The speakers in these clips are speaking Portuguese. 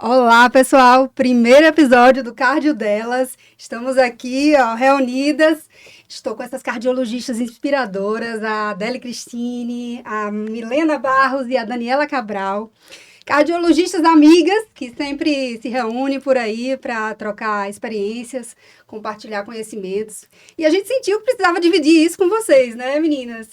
Olá, pessoal! Primeiro episódio do Cardio Delas. Estamos aqui, reunidas. Estou com essas cardiologistas inspiradoras, a Adele Cristine, a Milena Barros e a Daniela Cabral. Cardiologistas amigas que sempre se reúnem por aí para trocar experiências, compartilhar conhecimentos. E a gente sentiu que precisava dividir isso com vocês, né, meninas?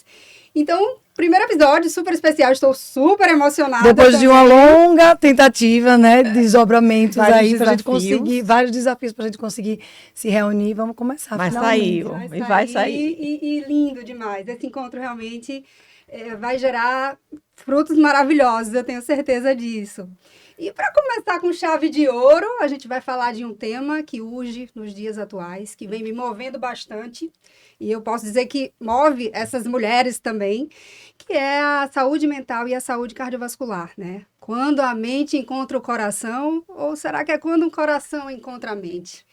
Então, primeiro episódio, super especial, estou super emocionada. Depois de uma longa tentativa, né, de desdobramentos aí, Vários pra gente desafios. conseguir, vários desafios pra gente conseguir se reunir, vamos começar Mas finalmente. saiu. E vai sair. E lindo demais. Esse encontro realmente vai gerar frutos maravilhosos, eu tenho certeza disso. E para começar com chave de ouro, a gente vai falar de um tema que urge nos dias atuais, que vem me movendo bastante, e eu posso dizer que move essas mulheres também, que é a saúde mental e a saúde cardiovascular, né? Quando a mente encontra o coração, ou será que é quando o coração encontra a mente?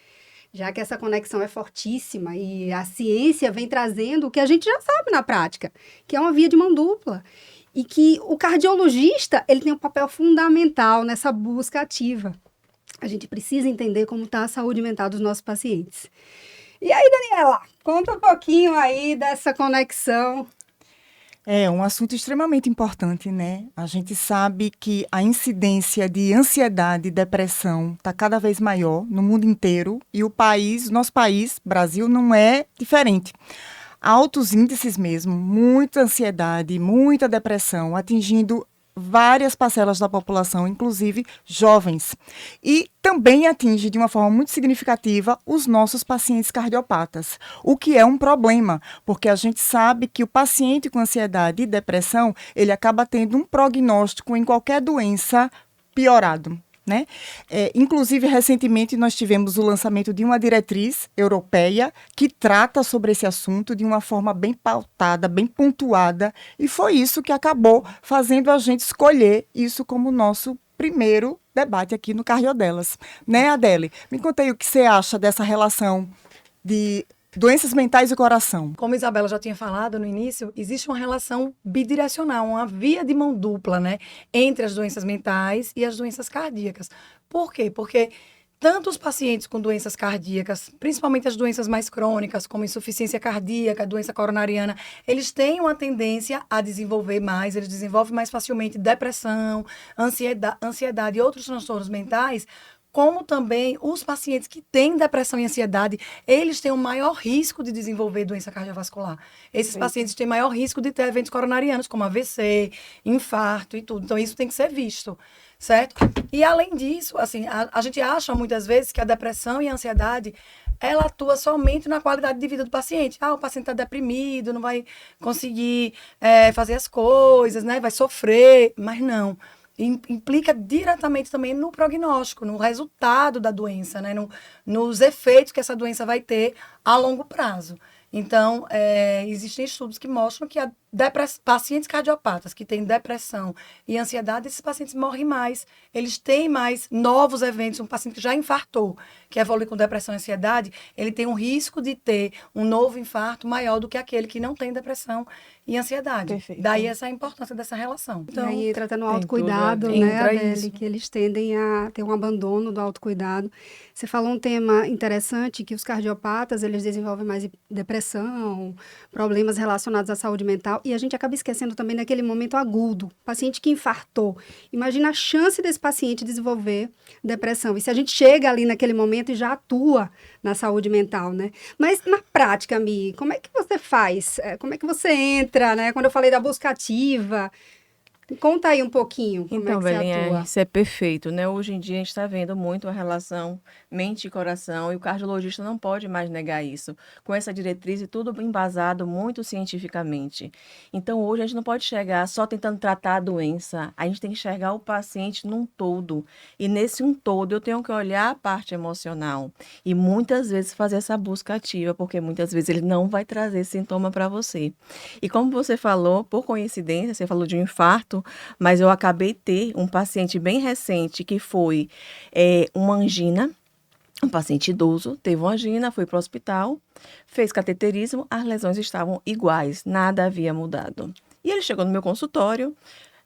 Já que essa conexão é fortíssima e a ciência vem trazendo o que a gente já sabe na prática, que é uma via de mão dupla. E que o cardiologista, ele tem um papel fundamental nessa busca ativa. A gente precisa entender como está a saúde mental dos nossos pacientes. E aí, Daniela, conta um pouquinho aí dessa conexão. É um assunto extremamente importante, né? A gente sabe que a incidência de ansiedade e depressão está cada vez maior no mundo inteiro e nosso país, Brasil, não é diferente. Altos índices mesmo, muita ansiedade, muita depressão, atingindo várias parcelas da população, inclusive jovens. E também atinge de uma forma muito significativa os nossos pacientes cardiopatas, o que é um problema, porque a gente sabe que o paciente com ansiedade e depressão, ele acaba tendo um prognóstico em qualquer doença piorado. Né? Inclusive, recentemente, nós tivemos o lançamento de uma diretriz europeia que trata sobre esse assunto de uma forma bem pautada, bem pontuada, e foi isso que acabou fazendo a gente escolher isso como nosso primeiro debate aqui no Cardiodelas. Né, Adele? Me conta aí o que você acha dessa relação de doenças mentais e coração. Como a Isabela já tinha falado no início, existe uma relação bidirecional, uma via de mão dupla, né, entre as doenças mentais e as doenças cardíacas. Por quê? Porque tanto os pacientes com doenças cardíacas, principalmente as doenças mais crônicas, como insuficiência cardíaca, doença coronariana, eles têm uma tendência a desenvolver mais, eles desenvolvem mais facilmente depressão, ansiedade e outros transtornos mentais, como também os pacientes que têm depressão e ansiedade, eles têm um maior risco de desenvolver doença cardiovascular. Esses pacientes têm maior risco de ter eventos coronarianos, como AVC, infarto e tudo. Então, isso tem que ser visto, certo? E, além disso, assim, a gente acha muitas vezes que a depressão e a ansiedade, ela atua somente na qualidade de vida do paciente. O paciente está deprimido, não vai conseguir fazer as coisas, né? Vai sofrer, mas não. Implica diretamente também no prognóstico, no resultado da doença, né? Nos efeitos que essa doença vai ter a longo prazo. Então, existem estudos que mostram que pacientes cardiopatas que têm depressão e ansiedade, esses pacientes morrem mais, eles têm mais novos eventos. Um paciente que já infartou, que evolui com depressão e ansiedade, ele tem um risco de ter um novo infarto maior do que aquele que não tem depressão e ansiedade. Perfeito. Daí essa importância dessa relação. Então, e aí entra no tem autocuidado, tudo a ver. né, Entra Adele, isso. que eles tendem a ter um abandono do autocuidado. Você falou um tema interessante, que os cardiopatas, eles desenvolvem mais depressão, problemas relacionados à saúde mental, e a gente acaba esquecendo também daquele momento agudo, paciente que infartou. Imagina a chance desse paciente desenvolver depressão. E se a gente chega ali naquele momento e já atua na saúde mental, né? Mas na prática, Mi, como é que você faz? Como é que você entra, né? Quando eu falei da busca ativa, conta aí um pouquinho como Então, é que você Belinha, atua. isso é perfeito, né? Hoje em dia a gente está vendo muito a relação mente e coração e o cardiologista não pode mais negar isso, com essa diretriz e tudo embasado muito cientificamente. Então, hoje a gente não pode chegar só tentando tratar a doença, a gente tem que enxergar o paciente num todo. E nesse um todo eu tenho que olhar a parte emocional e muitas vezes fazer essa busca ativa, porque muitas vezes ele não vai trazer sintoma para você. E como você falou, por coincidência, você falou de um infarto, mas eu acabei de ter um paciente bem recente que foi uma angina, um paciente idoso, teve uma angina, foi para o hospital, fez cateterismo, as lesões estavam iguais, nada havia mudado. E ele chegou no meu consultório,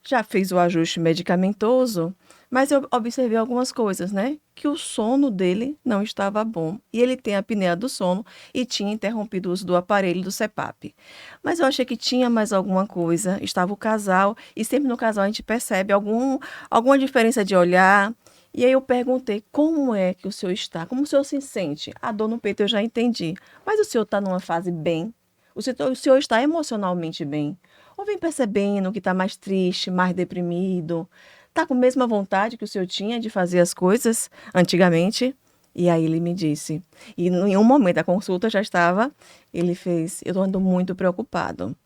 já fez o ajuste medicamentoso, Mas eu observei algumas coisas, né? Que o sono dele não estava bom. E ele tem a apneia do sono e tinha interrompido o uso do aparelho do CPAP. Mas eu achei que tinha mais alguma coisa. Estava o casal, e sempre no casal a gente percebe alguma diferença de olhar. E aí eu perguntei, como é que o senhor está? Como o senhor se sente? A dor no peito eu já entendi. Mas o senhor está numa fase bem? O senhor está emocionalmente bem? Ou vem percebendo que está mais triste, mais deprimido? Está com a mesma vontade que o senhor tinha de fazer as coisas antigamente? E aí ele me disse. E em um momento da consulta já estava, ele fez, eu ando muito preocupado.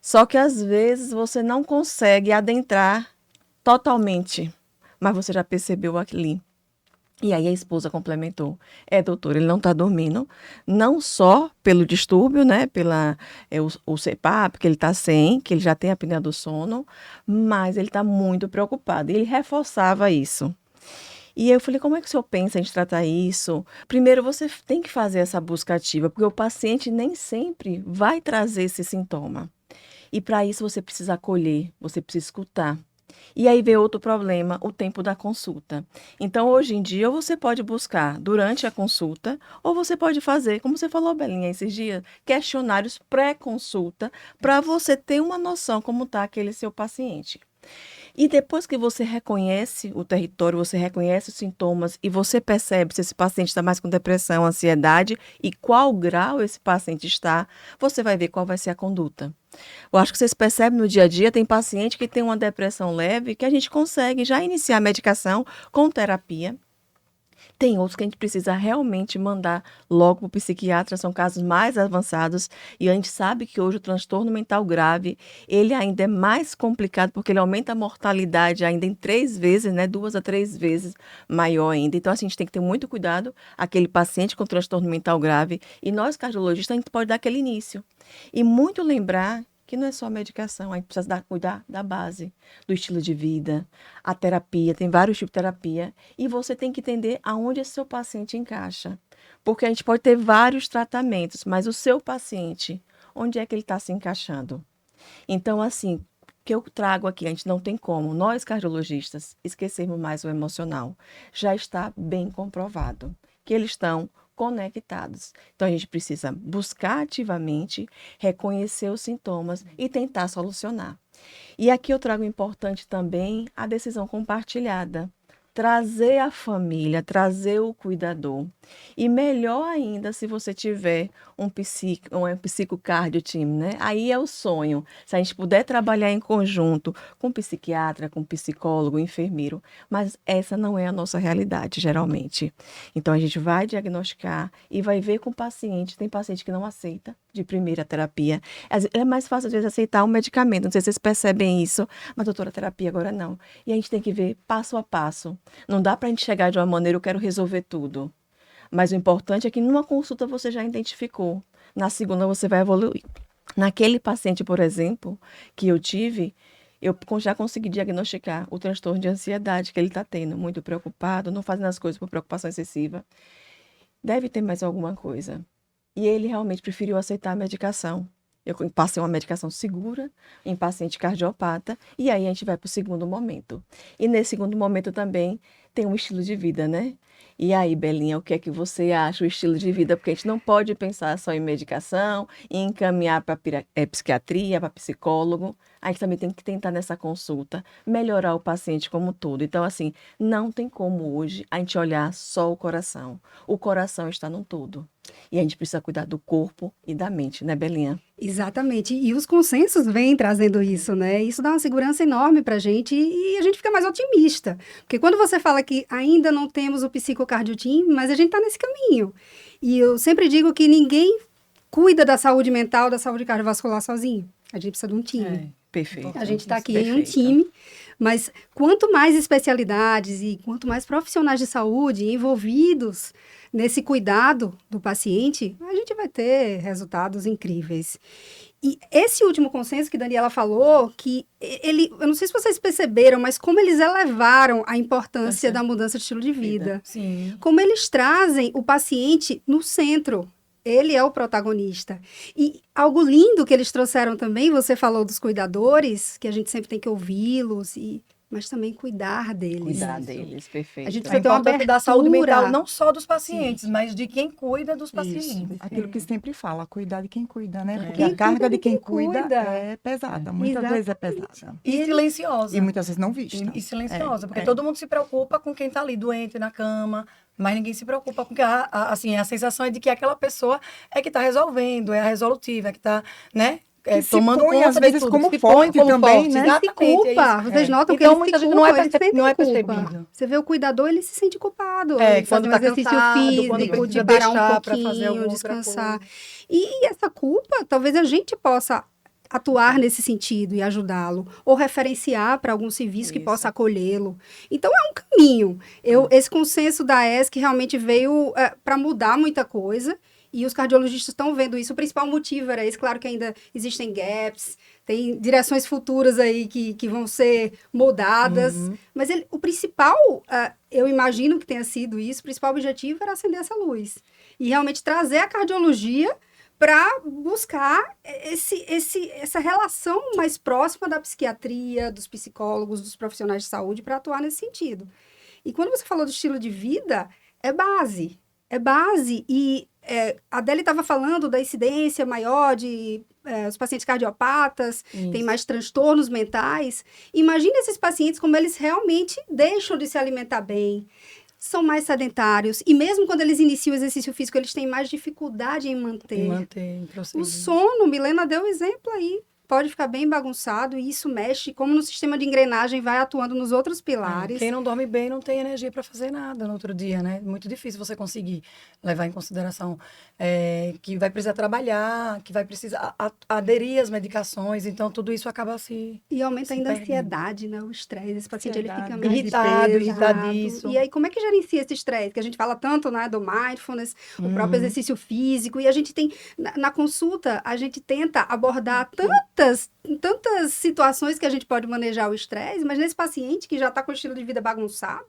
Só que às vezes você não consegue adentrar totalmente, mas você já percebeu ali. E aí a esposa complementou. Doutor, ele não está dormindo, não só pelo distúrbio, né, o CPAP que ele está sem, que ele já tem a apneia do sono, mas ele está muito preocupado. E ele reforçava isso. E aí eu falei, como é que o senhor pensa em tratar isso? Primeiro, você tem que fazer essa busca ativa, porque o paciente nem sempre vai trazer esse sintoma. E para isso você precisa acolher, você precisa escutar. E aí vem outro problema, o tempo da consulta. Então, hoje em dia, ou você pode buscar durante a consulta, ou você pode fazer, como você falou, Belinha, esses dias, questionários pré-consulta, para você ter uma noção como está aquele seu paciente. E depois que você reconhece o território, você reconhece os sintomas e você percebe se esse paciente está mais com depressão, ansiedade e qual grau esse paciente está, você vai ver qual vai ser a conduta. Eu acho que vocês percebem no dia a dia, tem paciente que tem uma depressão leve que a gente consegue já iniciar a medicação com terapia. Tem outros que a gente precisa realmente mandar logo para o psiquiatra, são casos mais avançados, e a gente sabe que hoje o transtorno mental grave, ele ainda é mais complicado, porque ele aumenta a mortalidade ainda em 3 vezes, né, 2 a 3 vezes maior ainda. Então, assim, a gente tem que ter muito cuidado, aquele paciente com transtorno mental grave, e nós, cardiologistas, a gente pode dar aquele início. E muito lembrar que não é só a medicação, a gente precisa cuidar da base, do estilo de vida, a terapia, tem vários tipos de terapia, e você tem que entender aonde esse seu paciente encaixa. Porque a gente pode ter vários tratamentos, mas o seu paciente, onde é que ele está se encaixando? Então, assim, o que eu trago aqui, a gente não tem como, nós cardiologistas, esquecermos mais o emocional. Já está bem comprovado que eles estão conectados. Então, a gente precisa buscar ativamente, reconhecer os sintomas e tentar solucionar. E aqui eu trago importante também a decisão compartilhada. Trazer a família, trazer o cuidador. E melhor ainda se você tiver um psicocardio time, né? Aí é o sonho. Se a gente puder trabalhar em conjunto com psiquiatra, com psicólogo, enfermeiro. Mas essa não é a nossa realidade, geralmente. Então a gente vai diagnosticar e vai ver com o paciente. Tem paciente que não aceita de primeira terapia. É mais fácil, às vezes, aceitar um medicamento. Não sei se vocês percebem isso, mas doutora, terapia agora não. E a gente tem que ver passo a passo. Não dá para a gente chegar de uma maneira, eu quero resolver tudo. Mas o importante é que numa consulta você já identificou. Na segunda você vai evoluir. Naquele paciente, por exemplo, que eu tive, eu já consegui diagnosticar o transtorno de ansiedade que ele está tendo. Muito preocupado, não fazendo as coisas por preocupação excessiva. Deve ter mais alguma coisa. E ele realmente preferiu aceitar a medicação. Eu passei uma medicação segura em paciente cardiopata e aí a gente vai para o segundo momento. E nesse segundo momento também tem um estilo de vida, né? E aí, Belinha, o que é que você acha o estilo de vida? Porque a gente não pode pensar só em medicação, em encaminhar para psiquiatria, para psicólogo. A gente também tem que tentar nessa consulta melhorar o paciente como um todo. Então, assim, não tem como hoje a gente olhar só o coração. O coração está no todo. E a gente precisa cuidar do corpo e da mente, né, Belinha? Exatamente. E os consensos vêm trazendo isso, né? Isso dá uma segurança enorme para a gente e a gente fica mais otimista. Porque quando você fala que ainda não temos o psicocardio team, mas a gente está nesse caminho. E eu sempre digo que ninguém cuida da saúde mental, da saúde cardiovascular sozinho. A gente precisa de um time. Perfeito. A gente está aqui em um time, mas quanto mais especialidades e quanto mais profissionais de saúde envolvidos nesse cuidado do paciente, a gente vai ter resultados incríveis. E esse último consenso que a Daniela falou, que eu não sei se vocês perceberam, mas como eles elevaram a importância da mudança de estilo de vida. Sim. Como eles trazem o paciente no centro. Ele é o protagonista. E algo lindo que eles trouxeram também, você falou dos cuidadores, que a gente sempre tem que ouvi-los e mas também cuidar deles. Cuidar Isso. deles, perfeito. A gente A precisa ter uma importância da saúde mental, abertura. não só dos pacientes, mas de quem cuida dos Isso. pacientes. Aquilo que sempre fala, cuidar de quem cuida, né? Porque Quem a carga cuida de de quem quem cuida cuida. é pesada, muitas vezes é pesada. E silenciosa. E muitas vezes não vista. E silenciosa, porque É. todo mundo se preocupa com quem tá ali doente na cama, mas ninguém se preocupa com que assim, a sensação é de que aquela pessoa é que tá resolvendo, é a resolutiva, é que tá, né? Que se tomando põe, conta às de vezes, tudo, como que se põe forte como também, forte, né? Ele se exatamente, é culpa. isso. Vocês notam que Então, ele se muita gente culpa, não é eles sentem não é culpa. percebido. Você vê o cuidador, ele se sente culpado. É, Ele quando fazer um tá exercício cansado, quando físico, precisa de parar um deixar pra fazer pouquinho, alguma outra descansar. coisa. E essa culpa, talvez a gente possa atuar nesse sentido e ajudá-lo, ou referenciar para algum serviço que Isso. possa acolhê-lo. Então, é um caminho. Esse consenso da ESC realmente veio para mudar muita coisa, e os cardiologistas estão vendo isso. O principal motivo era esse. Claro que ainda existem gaps, tem direções futuras aí que vão ser mudadas, mas o principal, eu imagino que tenha sido isso, o principal objetivo era acender essa luz. E realmente trazer a cardiologia para buscar essa relação mais próxima da psiquiatria, dos psicólogos, dos profissionais de saúde, para atuar nesse sentido. E quando você falou do estilo de vida, é base. É base. E a Adele estava falando da incidência maior de os pacientes cardiopatas, tem mais transtornos mentais. Imagina esses pacientes como eles realmente deixam de se alimentar bem, são mais sedentários, e mesmo quando eles iniciam o exercício físico, eles têm mais dificuldade em manter. Em prosseguir. O sono, Milena deu um exemplo aí, pode ficar bem bagunçado, e isso mexe, como no sistema de engrenagem vai atuando nos outros pilares. Quem não dorme bem não tem energia para fazer nada no outro dia, né? Muito difícil você conseguir levar em consideração que vai precisar trabalhar, que vai precisar aderir às medicações, então tudo isso acaba E aumenta se ainda a perdendo. ansiedade, né? O estresse, esse paciente ele fica Ansiedade, mais irritado, pesado. irritadíssimo. E aí, como é que gerencia esse estresse? Que a gente fala tanto, né, do mindfulness, o próprio exercício físico, e a gente tem, na consulta, a gente tenta abordar tantas situações que a gente pode manejar o estresse, mas nesse paciente que já está com o estilo de vida bagunçado,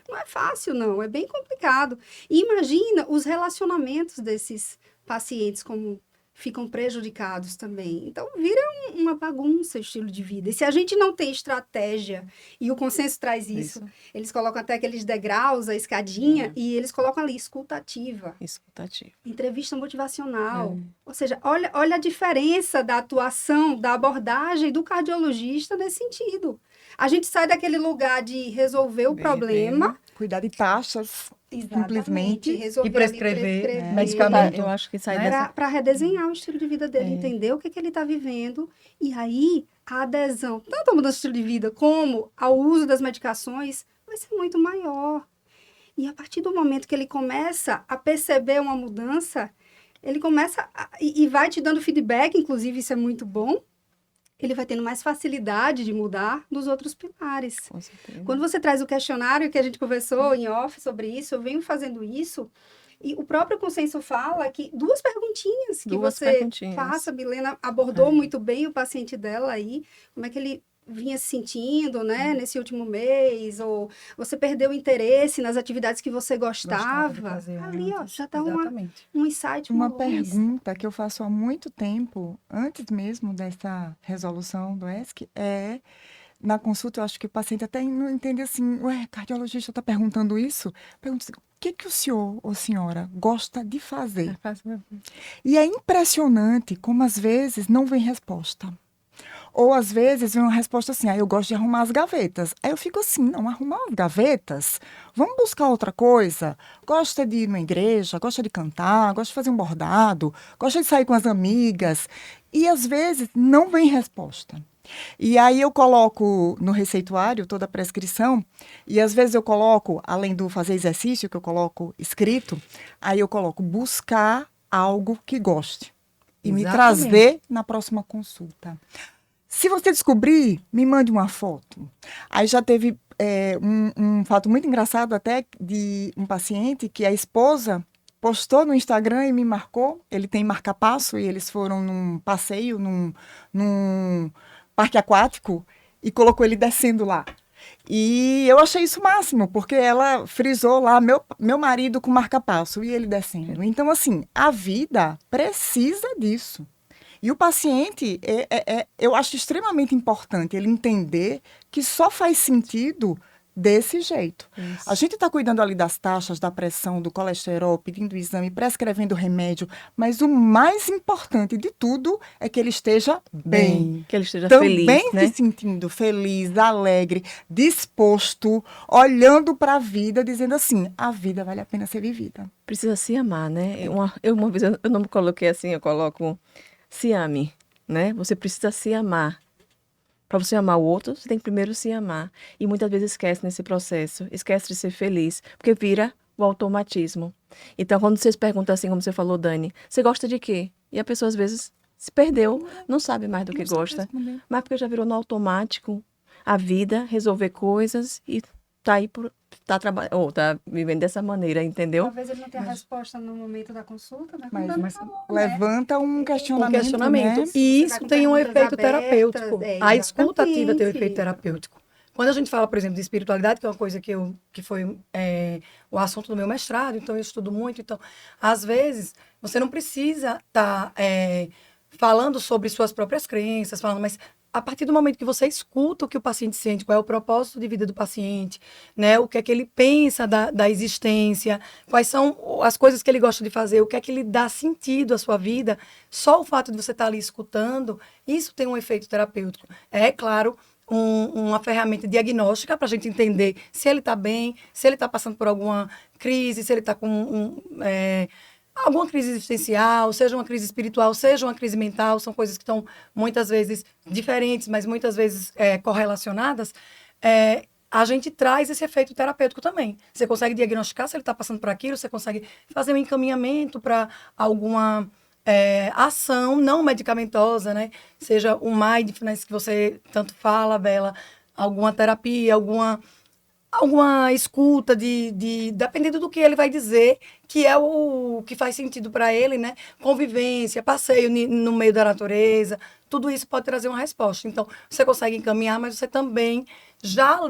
não é fácil, não, é bem complicado. E imagina os relacionamentos desses pacientes como ficam prejudicados também. Então, vira uma bagunça o estilo de vida. E se a gente não tem estratégia, e o consenso traz isso, eles colocam até aqueles degraus, a escadinha, e eles colocam ali escutativa. Escutativo. Entrevista motivacional. Ou seja, olha a diferença da atuação, da abordagem do cardiologista nesse sentido. A gente sai daquele lugar de resolver o problema. Cuidar de taxas, simplesmente. Resolver E prescrever, prescrever, medicamento. Eu acho que sai dessa... para redesenhar o estilo de vida dele, entender o que ele está vivendo, e aí a adesão, tanto à mudança de estilo de vida como ao uso das medicações, vai ser muito maior. E a partir do momento que ele começa a perceber uma mudança, ele começa e vai te dando feedback, inclusive isso é muito bom, ele vai tendo mais facilidade de mudar nos outros pilares. Com certeza. Quando você traz o questionário que a gente conversou em off sobre isso, eu venho fazendo isso, e o próprio consenso fala que duas perguntinhas que você faça, Milena abordou muito bem o paciente dela aí, como é que ele vinha se sentindo, né, nesse último mês, ou você perdeu o interesse nas atividades que você gostava. Ali, ó, já está um insight, Uma luz. pergunta que eu faço há muito tempo, antes mesmo dessa resolução do ESC, na consulta, eu acho que o paciente até não entende assim, cardiologista está perguntando isso? Pergunta assim, o que o senhor ou senhora gosta de fazer? E é impressionante como às vezes não vem resposta. Ou às vezes vem uma resposta assim, eu gosto de arrumar as gavetas. Aí eu fico assim, não, arrumar as gavetas? Vamos buscar outra coisa? Gosta de ir numa igreja, gosta de cantar, gosta de fazer um bordado, gosta de sair com as amigas. E às vezes não vem resposta. E aí eu coloco no receituário toda a prescrição, e às vezes eu coloco, além do fazer exercício, que eu coloco escrito, aí eu coloco buscar algo que goste. E me trazer na próxima consulta. Se você descobrir, me mande uma foto. Aí já teve um fato muito engraçado até de um paciente que a esposa postou no Instagram e me marcou. Ele tem marca-passo e eles foram num passeio, num parque aquático e colocou ele descendo lá. E eu achei isso o máximo, porque ela frisou lá meu marido com marca-passo e ele descendo. Então, assim, a vida precisa disso. E o paciente, eu acho extremamente importante ele entender que só faz sentido desse jeito. Isso. A gente está cuidando ali das taxas, da pressão, do colesterol, pedindo exame, prescrevendo remédio, mas o mais importante de tudo é que ele esteja bem. Que ele esteja Também feliz, né? se sentindo feliz, alegre, disposto, olhando para a vida, dizendo assim, a vida vale a pena ser vivida. Precisa se amar, né? Uma vez eu não me coloquei assim, eu coloco se ame, né? Você precisa se amar. Para você amar o outro, você tem que primeiro se amar. E muitas vezes esquece nesse processo, esquece de ser feliz, porque vira o automatismo. Então, quando vocês perguntam assim, como você falou, Dani, você gosta de quê? E a pessoa às vezes se perdeu, não sabe mais do que gosta, mas porque já virou no automático a vida, resolver coisas e tá aí tá vivendo dessa maneira, entendeu? Talvez ele não tenha resposta no momento da consulta, né? Mas, Como mas falou, né? levanta um questionamento, questionamento. né? E Você isso vai com tem um perguntas efeito abertas, terapêutico. A escuta ativa tem um exatamente. efeito terapêutico. Quando a gente fala, por exemplo, de espiritualidade, que é uma coisa que foi o assunto do meu mestrado, então eu estudo muito. Então, às vezes, você não precisa estar falando sobre suas próprias crenças, mas a partir do momento que você escuta o que o paciente sente, qual é o propósito de vida do paciente, né? O que é que ele pensa da existência, quais são as coisas que ele gosta de fazer, o que é que lhe dá sentido à sua vida, só o fato de você estar ali escutando, isso tem um efeito terapêutico. É claro, uma ferramenta diagnóstica para a gente entender se ele está bem, se ele está passando por alguma crise, se ele está com alguma crise existencial, seja uma crise espiritual, seja uma crise mental, são coisas que estão muitas vezes diferentes, mas muitas vezes correlacionadas. A gente traz esse efeito terapêutico também. Você consegue diagnosticar se ele está passando por aquilo, você consegue fazer um encaminhamento para alguma ação não medicamentosa, né? Seja o mindfulness que você tanto fala, Bela, alguma terapia, alguma escuta dependendo do que ele vai dizer, que é o que faz sentido para ele, né? Convivência, passeio no meio da natureza, tudo isso pode trazer uma resposta. Então, você consegue encaminhar, mas você também já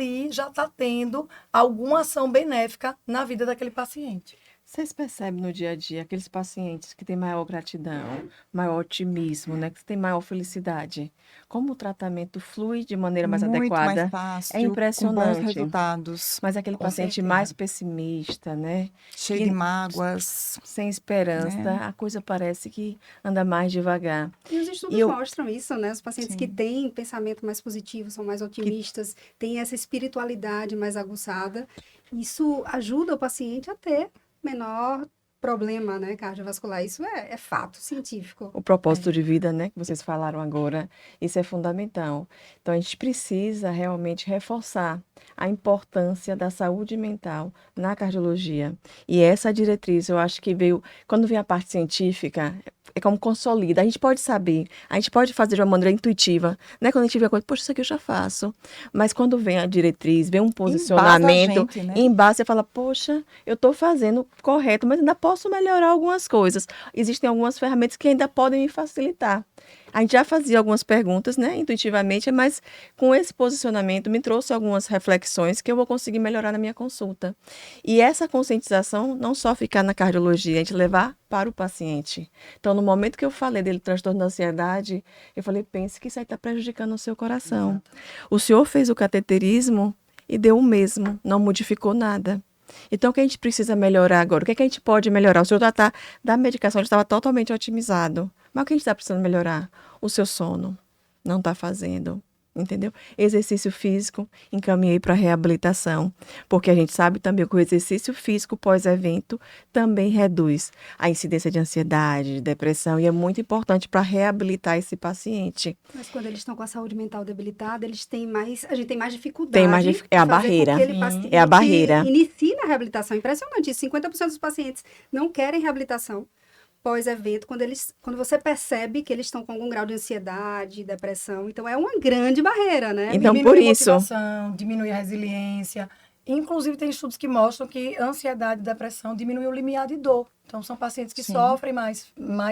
está tendo alguma ação benéfica na vida daquele paciente. Vocês percebem no dia a dia aqueles pacientes que têm maior gratidão, maior otimismo, né? Que têm maior felicidade? Como o tratamento flui de maneira mais Muito adequada? mais fácil, É com bons impressionante. resultados, Mas aquele Com paciente certeza. mais pessimista, né? cheio Que- de mágoas. Sem esperança, Né? a coisa parece que anda mais devagar. E os estudos E eu- mostram isso, né? Os pacientes que Sim. têm pensamento mais positivo, são mais otimistas, têm essa espiritualidade mais aguçada. Isso ajuda o paciente a ter menor problema, né, cardiovascular. Isso é fato científico. O propósito de vida, né, que vocês falaram agora, isso é fundamental. Então, a gente precisa realmente reforçar a importância da saúde mental na cardiologia. E essa diretriz, eu acho que veio, quando vem a parte científica, é como consolida. A gente pode saber, a gente pode fazer de uma maneira intuitiva, né? Quando a gente vê a coisa, poxa, isso aqui eu já faço. Mas quando vem a diretriz, vem um posicionamento, gente, né? em base você fala, poxa, eu estou fazendo correto, mas ainda posso melhorar algumas coisas. Existem algumas ferramentas que ainda podem me facilitar. A gente já fazia algumas perguntas, né, intuitivamente, mas com esse posicionamento me trouxe algumas reflexões que eu vou conseguir melhorar na minha consulta. E essa conscientização não só ficar na cardiologia, a gente levar para o paciente. Então, no momento que eu falei dele transtorno da ansiedade, eu falei, pense que isso aí está prejudicando o seu coração. O senhor fez o cateterismo e deu o mesmo, não modificou nada. Então, o que a gente precisa melhorar agora? O que é que a gente pode melhorar? O senhor está da medicação, ele estava totalmente otimizado. Mas o que a gente está precisando melhorar? O seu sono. Não está fazendo. Entendeu? Exercício físico, encaminhei para reabilitação. Porque a gente sabe também que o exercício físico pós-evento também reduz a incidência de ansiedade, de depressão. E é muito importante para reabilitar esse paciente. Mas quando eles estão com a saúde mental debilitada, a gente tem mais dificuldade. Tem mais é a de fazer com barreira. que aquele Sim. paciente É a barreira. inicie na reabilitação. Impressionante isso. 50% dos pacientes não querem reabilitação pós-evento, quando você percebe que eles estão com algum grau de ansiedade, depressão. Então, é uma grande barreira, né? Então, Diminui por a isso- motivação, diminui a resiliência. Inclusive, tem estudos que mostram que ansiedade e depressão diminuem o limiar de dor. Então, são pacientes que Sim. sofrem mais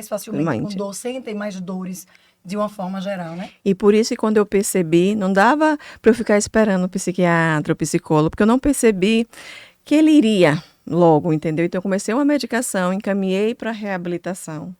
facilmente com Mente. dor, sentem mais dores de uma forma geral, né? E por isso que quando eu percebi, não dava para eu ficar esperando o psiquiatra, o psicólogo, porque eu não percebi que ele iria logo, entendeu? Então eu comecei uma medicação, encaminhei para reabilitação.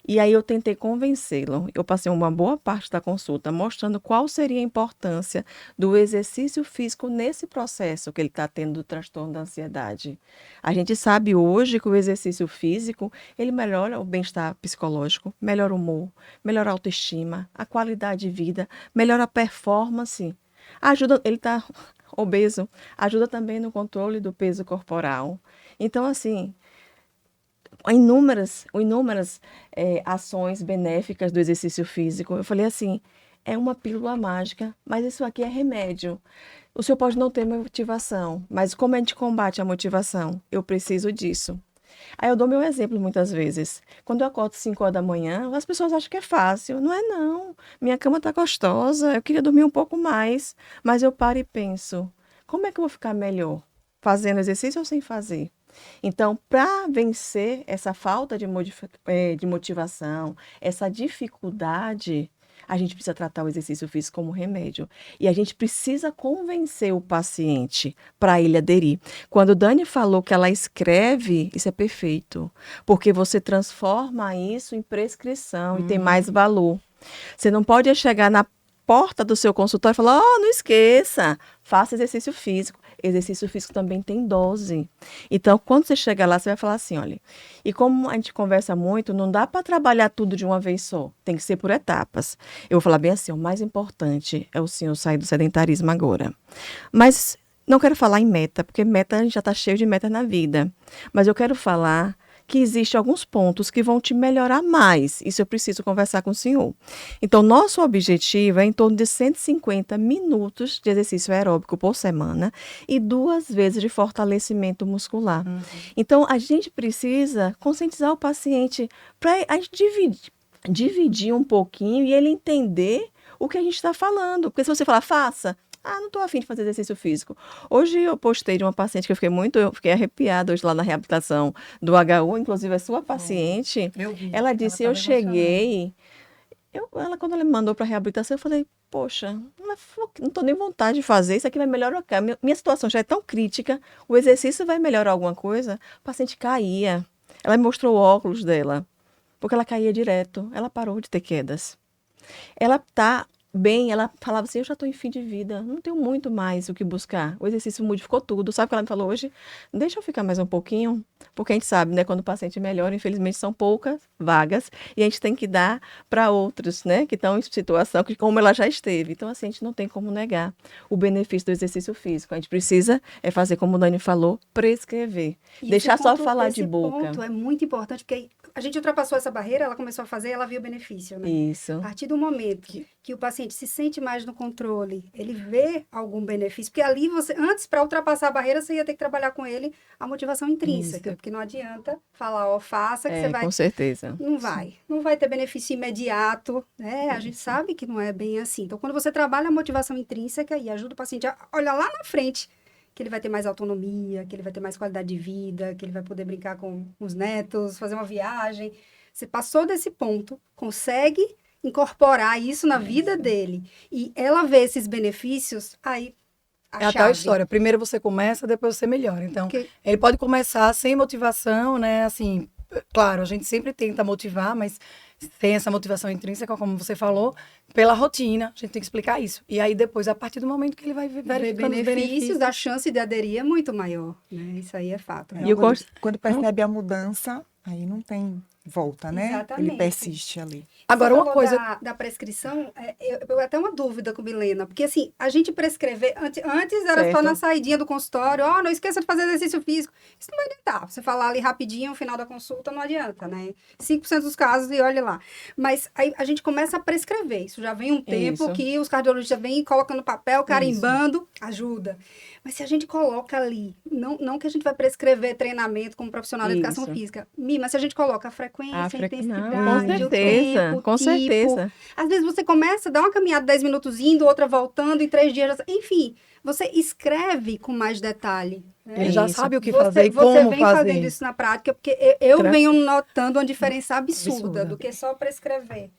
E aí eu tentei convencê-lo. Eu passei uma boa parte da consulta mostrando qual seria a importância do exercício físico nesse processo que ele está tendo do transtorno da ansiedade. A gente sabe hoje que o exercício físico, ele melhora o bem-estar psicológico, melhora o humor, melhora a autoestima, a qualidade de vida, melhora a performance. Ajuda, ele está obeso, ajuda também no controle do peso corporal. Então, assim, inúmeras ações benéficas do exercício físico. Eu falei assim, é uma pílula mágica, mas isso aqui é remédio. O senhor pode não ter motivação, mas como a gente combate a motivação? Eu preciso disso. Aí eu dou meu exemplo muitas vezes. Quando eu acordo 5 horas da manhã, as pessoas acham que é fácil. Não é não. Minha cama está gostosa, eu queria dormir um pouco mais. Mas eu paro e penso, como é que eu vou ficar melhor? Fazendo exercício ou sem fazer? Então, para vencer essa falta de motivação, essa dificuldade, a gente precisa tratar o exercício físico como remédio. E a gente precisa convencer o paciente para ele aderir. Quando Dani falou que ela escreve, isso é perfeito. Porque você transforma isso em prescrição e tem mais valor. Você não pode chegar na porta do seu consultório e falar, não esqueça, faça exercício físico. Exercício físico também tem dose. Então, quando você chega lá, você vai falar assim, olha, e como a gente conversa muito, não dá para trabalhar tudo de uma vez só, tem que ser por etapas. Eu vou falar bem assim, o mais importante é o senhor sair do sedentarismo agora. Mas não quero falar em meta, porque meta, a gente já está cheio de metas na vida. Mas eu quero falar que existem alguns pontos que vão te melhorar mais. Isso eu preciso conversar com o senhor. Então, nosso objetivo é em torno de 150 minutos de exercício aeróbico por semana e 2 vezes de fortalecimento muscular. Então, a gente precisa conscientizar o paciente para a gente dividir um pouquinho e ele entender o que a gente está falando. Porque se você falar, faça, não estou afim de fazer exercício físico. Hoje eu postei de uma paciente que eu fiquei arrepiada hoje lá na reabilitação do HU, inclusive a sua paciente. Ela disse, eu cheguei, quando ela me mandou para a reabilitação, eu falei, poxa, não estou nem vontade de fazer, isso aqui vai melhorar. Minha situação já é tão crítica, o exercício vai melhorar alguma coisa? A paciente caía. Ela me mostrou o óculos dela, porque ela caía direto, ela parou de ter quedas. Ela está bem, ela falava assim, eu já estou em fim de vida, não tenho muito mais o que buscar. O exercício modificou tudo. Sabe o que ela me falou hoje? Deixa eu ficar mais um pouquinho, porque a gente sabe, né, quando o paciente melhora, infelizmente são poucas vagas, e a gente tem que dar para outros, né, que estão em situação que como ela já esteve. Então, assim, a gente não tem como negar o benefício do exercício físico. A gente precisa fazer, como o Dani falou, prescrever. Deixar só falar de boca. Esse ponto é muito importante, porque a gente ultrapassou essa barreira, ela começou a fazer, ela viu o benefício, né? Isso. A partir do momento que o paciente se sente mais no controle, ele vê algum benefício, porque ali antes, para ultrapassar a barreira, você ia ter que trabalhar com ele a motivação intrínseca, porque não adianta falar, faça, que você vai... Com certeza. Não vai ter benefício imediato, né? A gente sabe que não é bem assim. Então, quando você trabalha a motivação intrínseca e ajuda o paciente a olhar lá na frente, que ele vai ter mais autonomia, que ele vai ter mais qualidade de vida, que ele vai poder brincar com os netos, fazer uma viagem. Você passou desse ponto, consegue incorporar isso na vida dele e ela vê esses benefícios, aí é a tal história. Primeiro você começa, depois você melhora. Então, ele pode começar sem motivação, né? Assim, claro, a gente sempre tenta motivar, mas sem essa motivação intrínseca, como você falou, pela rotina, a gente tem que explicar isso. E aí depois, a partir do momento que ele vai verificando os benefícios, a chance de aderir é muito maior, né? Isso aí é fato. E quando percebe a mudança, aí não tem volta, né? Exatamente. Ele persiste ali. Agora, uma coisa da prescrição, eu até uma dúvida com Milena, porque assim, a gente prescrever, antes era só na saidinha do consultório, não esqueça de fazer exercício físico. Isso não vai adiantar. Você falar ali rapidinho, no final da consulta, não adianta, né? 5% dos casos e olhe lá. Mas aí a gente começa a prescrever. Isso já vem um tempo que os cardiologistas vêm colocando no papel, carimbando, ajuda. Mas se a gente coloca ali, não que a gente vai prescrever treinamento como profissional de educação física, mas se a gente coloca a frequência, a intensidade, o tempo, com certeza. Às vezes você começa a dar uma caminhada 10 minutos indo, outra voltando, em 3 dias, enfim, você escreve com mais detalhe. Né? Ele já sabe o que fazer e como fazer. Você vem fazendo isso na prática, porque eu venho notando uma diferença absurda do que só prescrever.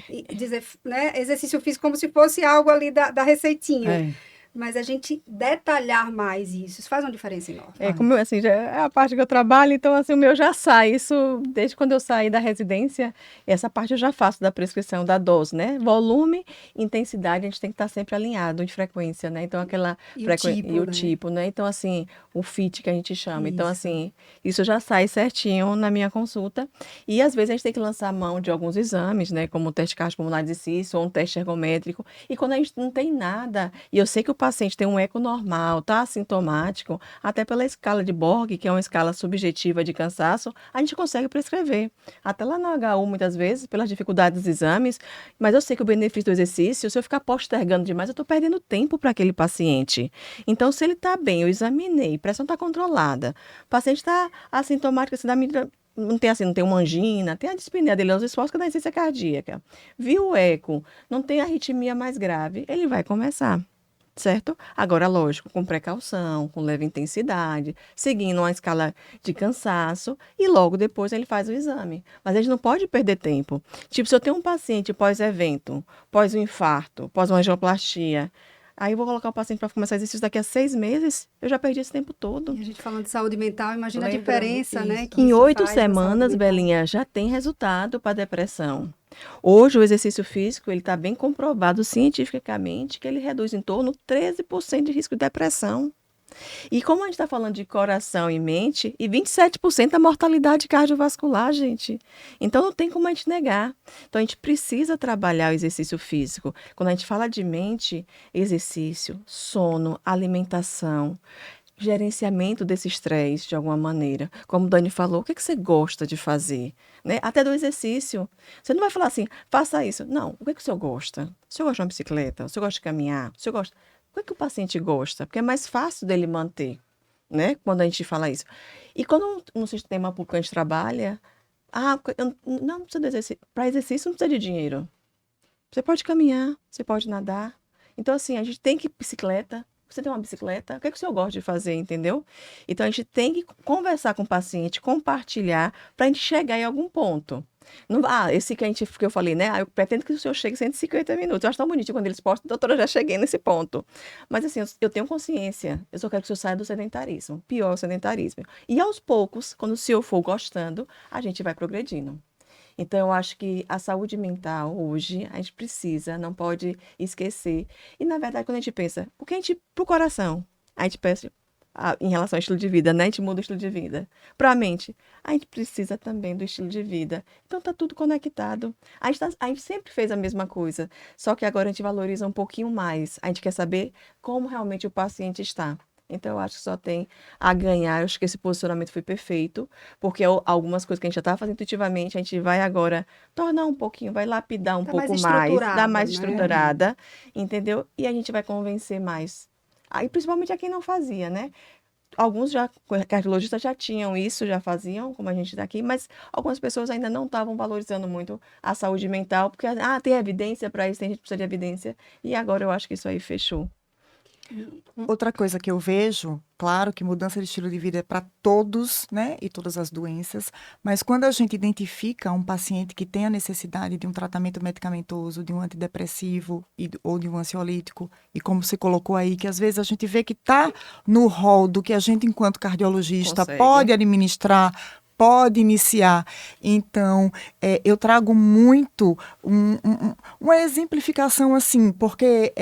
E dizer, né, exercício físico como se fosse algo ali da receitinha. mas a gente detalhar mais isso faz uma diferença enorme. Como assim, já é a parte que eu trabalho, então assim, o meu já sai, isso desde quando eu saí da residência, essa parte eu já faço da prescrição da dose, né? Volume, intensidade, a gente tem que estar sempre alinhado de frequência, né? Então aquela E o tipo, e o né? tipo, né? Então assim, o fit que a gente chama. Então Isso. assim, isso já sai certinho na minha consulta. E às vezes a gente tem que lançar mão de alguns exames, né? Como o teste cardiopulmonar de exercício ou um teste ergométrico. E quando a gente não tem nada, e eu sei que o paciente tem um eco normal, tá assintomático, até pela escala de Borg, que é uma escala subjetiva de cansaço, a gente consegue prescrever. Até lá no HU, muitas vezes, pelas dificuldades dos exames, mas eu sei que o benefício do exercício, se eu ficar postergando demais, eu estou perdendo tempo para aquele paciente. Então, se ele está bem, eu examinei, a pressão está controlada, o paciente está assintomático, se dá não tem assim, não tem uma angina, tem a dispneia dele aos esforços que dá insuficiência cardíaca. Viu o eco, não tem arritmia mais grave, ele vai começar. Certo? Agora, lógico, com precaução, com leve intensidade, seguindo uma escala de cansaço e logo depois ele faz o exame. Mas a gente não pode perder tempo. Tipo, se eu tenho um paciente pós-evento, pós um infarto, pós uma angioplastia, aí eu vou colocar o paciente para começar exercício daqui a 6 meses, eu já perdi esse tempo todo. E a gente falando de saúde mental, imagina a Lembrando diferença, né? isso. Que Em isso 8 faz na saúde semanas, mental. Belinha, já tem resultado para depressão. Hoje, o exercício físico ele está bem comprovado cientificamente que ele reduz em torno de 13% de risco de depressão. E como a gente está falando de coração e mente, e 27% da mortalidade cardiovascular, gente. Então não tem como a gente negar. Então a gente precisa trabalhar o exercício físico. Quando a gente fala de mente, exercício, sono, alimentação, gerenciamento desse estresse de alguma maneira. Como o Dani falou, o que você gosta de fazer? Né? Até do exercício. Você não vai falar assim, faça isso. Não, o que o senhor gosta? O senhor gosta de uma bicicleta? O senhor gosta de caminhar? O senhor gosta... O que o paciente gosta? Porque é mais fácil dele manter, né? Quando a gente fala isso. E quando no sistema público a gente trabalha, não precisa de exercício. Para exercício não precisa de dinheiro. Você pode caminhar, você pode nadar. Então, assim, a gente tem que ir bicicleta. Você tem uma bicicleta? O que o senhor gosta de fazer, entendeu? Então, a gente tem que conversar com o paciente, compartilhar, para a gente chegar em algum ponto. Não, esse que eu falei, né? Eu pretendo que o senhor chegue em 150 minutos. Eu acho tão bonitinho quando eles postam, doutora, eu já cheguei nesse ponto. Mas, assim, eu tenho consciência. Eu só quero que o senhor saia do sedentarismo. Pior, o sedentarismo. E, aos poucos, quando o senhor for gostando, a gente vai progredindo. Então, eu acho que a saúde mental hoje, a gente precisa, não pode esquecer. E, na verdade, quando a gente pensa, o que a gente, pro coração, a gente pensa em relação ao estilo de vida, né? A gente muda o estilo de vida. Para a mente, a gente precisa também do estilo de vida. Então, tá tudo conectado. A gente sempre fez a mesma coisa, só que agora a gente valoriza um pouquinho mais. A gente quer saber como realmente o paciente está. Então, eu acho que só tem a ganhar. Eu acho que esse posicionamento foi perfeito, porque algumas coisas que a gente já estava fazendo intuitivamente, a gente vai agora tornar um pouquinho, vai lapidar um Tá mais pouco mais, dar estruturado, mais né? estruturada, entendeu? E a gente vai convencer mais. Aí, principalmente a quem não fazia, né? Alguns cardiologistas já tinham isso, já faziam, como a gente está aqui, mas algumas pessoas ainda não estavam valorizando muito a saúde mental, porque, tem evidência para isso, tem gente que precisa de evidência, e agora eu acho que isso aí fechou. Outra coisa que eu vejo, claro que mudança de estilo de vida é para todos, né, e todas as doenças, mas quando a gente identifica um paciente que tem a necessidade de um tratamento medicamentoso, de um antidepressivo ou de um ansiolítico, e como você colocou aí, que às vezes a gente vê que está no rol do que a gente, enquanto cardiologista, Consegue. pode administrar, pode iniciar. Então, eu trago muito uma exemplificação assim, porque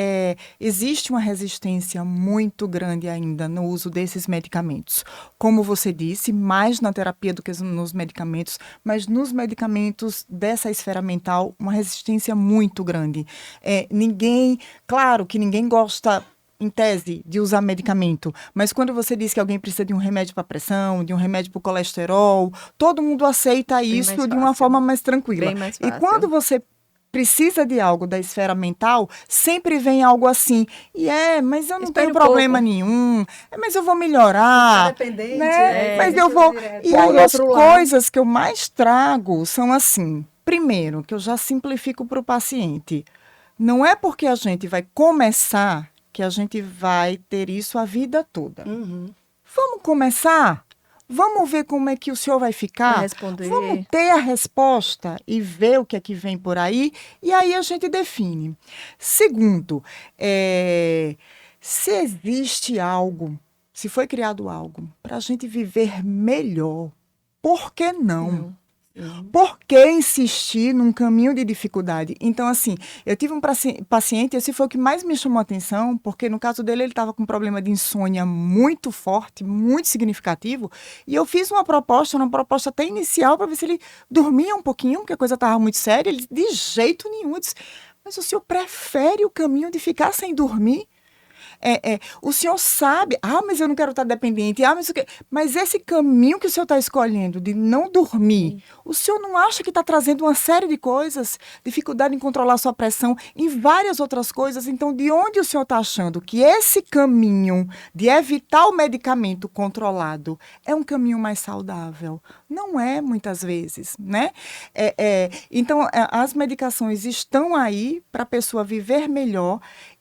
existe uma resistência muito grande ainda no uso desses medicamentos. Como você disse, mais na terapia do que nos medicamentos, mas nos medicamentos dessa esfera mental, uma resistência muito grande. Claro que ninguém gosta, em tese, de usar medicamento, mas quando você diz que alguém precisa de um remédio para pressão, de um remédio para o colesterol, todo mundo aceita isso mais de uma fácil. forma mais tranquila. Bem mais E fácil. quando você precisa de algo da esfera mental, sempre vem algo assim. Mas eu não Espere tenho um problema pouco. nenhum. Mas eu vou melhorar. Dependente, Né? Mas isso eu vou. direto. E Ou aí do as outro lado. coisas que eu mais trago são assim. Primeiro, que eu já simplifico para o paciente. Não é porque a gente vai começar que a gente vai ter isso a vida toda. Vamos começar? Vamos ver como é que o senhor vai Para ficar? responder. Vamos ter a resposta e ver o que é que vem por aí, e aí a gente define. Segundo, Se existe algo, se foi criado algo para a gente viver melhor, por que não? Por que insistir num caminho de dificuldade? Então, assim, eu tive um paciente, esse foi o que mais me chamou a atenção, porque no caso dele, ele estava com um problema de insônia muito forte, muito significativo, e eu fiz uma proposta até inicial, para ver se ele dormia um pouquinho, porque a coisa estava muito séria. Ele, de jeito nenhum, eu disse, mas o senhor prefere o caminho de ficar sem dormir? O senhor sabe, mas eu não quero estar dependente, mas esse caminho que o senhor está escolhendo de não dormir, o senhor não acha que está trazendo uma série de coisas, dificuldade em controlar sua pressão e várias outras coisas? Então, de onde o senhor está achando que esse caminho de evitar o medicamento controlado é um caminho mais saudável? Não é, muitas vezes, né? Então, as medicações estão aí para a pessoa viver melhor.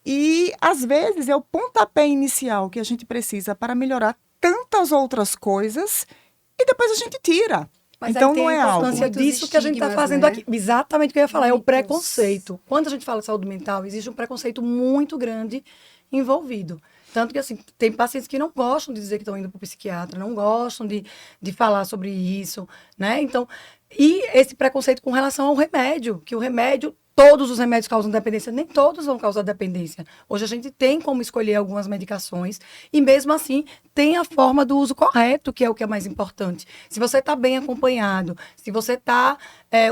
E, às vezes, é o pontapé inicial que a gente precisa para melhorar tantas outras coisas e depois a gente tira. Mas então, aí tem não é a algo. importância disso que a gente está estigmas, fazendo né? aqui. Exatamente o que eu ia falar, é o Muitos. preconceito. Quando a gente fala de saúde mental, existe um preconceito muito grande envolvido. Tanto que, assim, tem pacientes que não gostam de dizer que estão indo para o psiquiatra, não gostam de falar sobre isso, né? Então, e esse preconceito com relação ao remédio, que o remédio, todos os remédios causam dependência, nem todos vão causar dependência. Hoje a gente tem como escolher algumas medicações e mesmo assim tem a forma do uso correto, que é o que é mais importante. Se você está bem acompanhado, se você está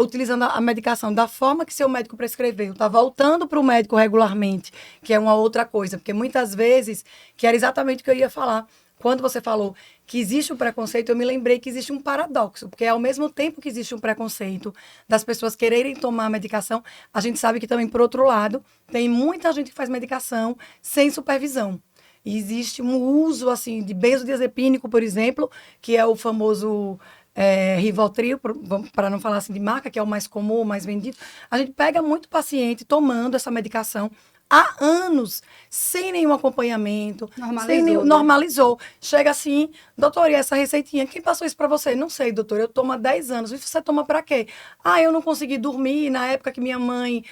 utilizando a medicação da forma que seu médico prescreveu, está voltando para o médico regularmente, que é uma outra coisa, porque muitas vezes, que era exatamente o que eu ia falar, quando você falou que existe um preconceito, eu me lembrei que existe um paradoxo, porque ao mesmo tempo que existe um preconceito das pessoas quererem tomar medicação, a gente sabe que também, por outro lado, tem muita gente que faz medicação sem supervisão. E existe um uso, assim, de benzodiazepínico, por exemplo, que é o famoso Rivotril, para não falar assim de marca, que é o mais comum, o mais vendido. A gente pega muito paciente tomando essa medicação há anos, sem nenhum acompanhamento. Normalizou. Chega assim, doutor, e essa receitinha, quem passou isso para você? Não sei, doutor, eu tomo há 10 anos. E você toma para quê? Eu não consegui dormir na época que minha mãe